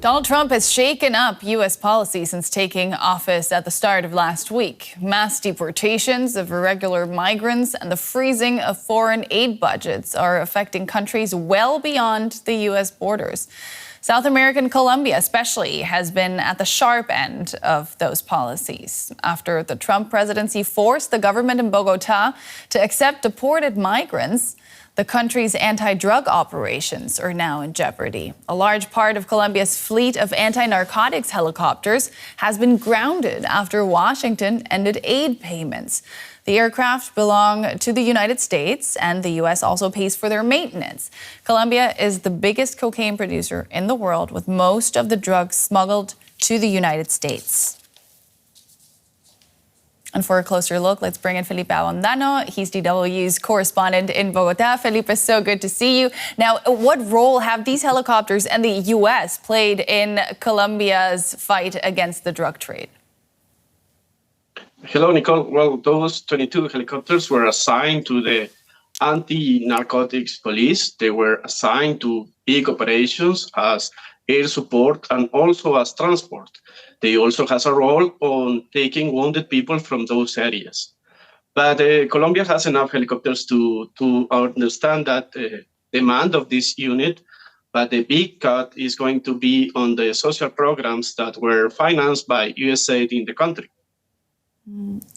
Donald Trump has shaken up U.S. policy since taking office at the start of last week. Mass deportations of irregular migrants and the freezing of foreign aid budgets are affecting countries well beyond the U.S. borders. South American Colombia especially has been at the sharp end of those policies after the Trump presidency forced the government in Bogotá to accept deported migrants. The country's anti-drug operations are now in jeopardy. A large part of Colombia's fleet of anti-narcotics helicopters has been grounded after Washington ended aid payments. The aircraft belong to the United States, and the U.S. also pays for their maintenance. Colombia is the biggest cocaine producer in the world, with most of the drugs smuggled to the United States. And for a closer look, let's bring in Felipe Abondano. He's DW's correspondent in Bogotá. Felipe, so good to see you. Now, what role have these helicopters and the U.S. played in Colombia's fight against the drug trade? Hello, Nicole. Well, those 22 helicopters were assigned to the anti-narcotics police. They were assigned to big operations as air support and also as transport. They also has a role on taking wounded people from those areas. But Colombia has enough helicopters to understand that demand of this unit, but the big cut is going to be on the social programs that were financed by USAID in the country.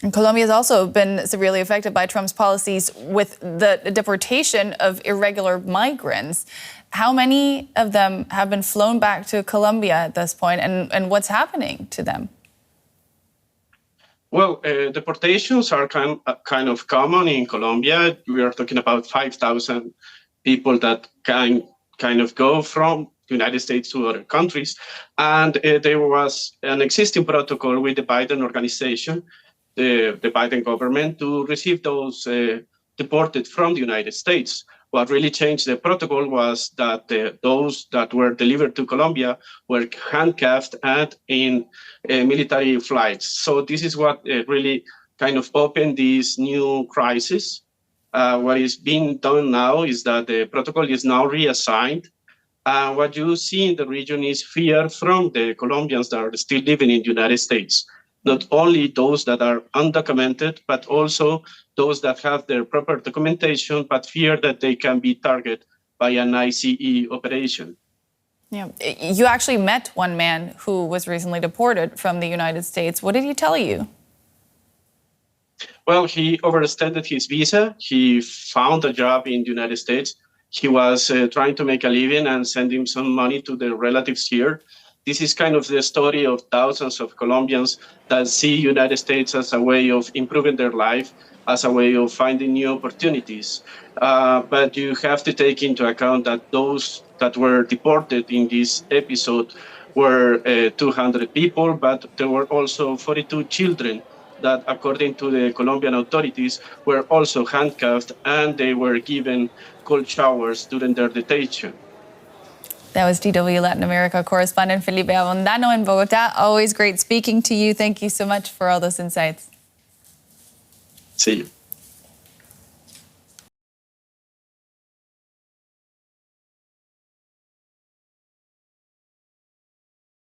And Colombia has also been severely affected by Trump's policies with the deportation of irregular migrants. How many of them have been flown back to Colombia at this point, and what's happening to them? Well, deportations are kind of common in Colombia. We are talking about 5,000 people that kind of go from the United States to other countries. And there was an existing protocol with the Biden organization, the Biden government, to receive those deported from the United States. What really changed the protocol was that those that were delivered to Colombia were handcuffed and in military flights. So this is what really kind of opened this new crisis. What is being done now is that the protocol is now reassigned. What you see in the region is fear from the Colombians that are still living in the United States. Not only those that are undocumented, but also those that have their proper documentation, but fear that they can be targeted by an ICE operation. Yeah, you actually met one man who was recently deported from the United States. What did he tell you? Well, he overextended his visa. He found a job in the United States. He was trying to make a living and sending some money to their relatives here. This is kind of the story of thousands of Colombians that see United States as a way of improving their life, as a way of finding new opportunities. But you have to take into account that those that were deported in this episode were 200 people, but there were also 42 children that, according to the Colombian authorities, were also handcuffed, and they were given cold showers during their detention. That was DW Latin America correspondent Felipe Abondano in Bogotá. Always great speaking to you. Thank you so much for all those insights. See you.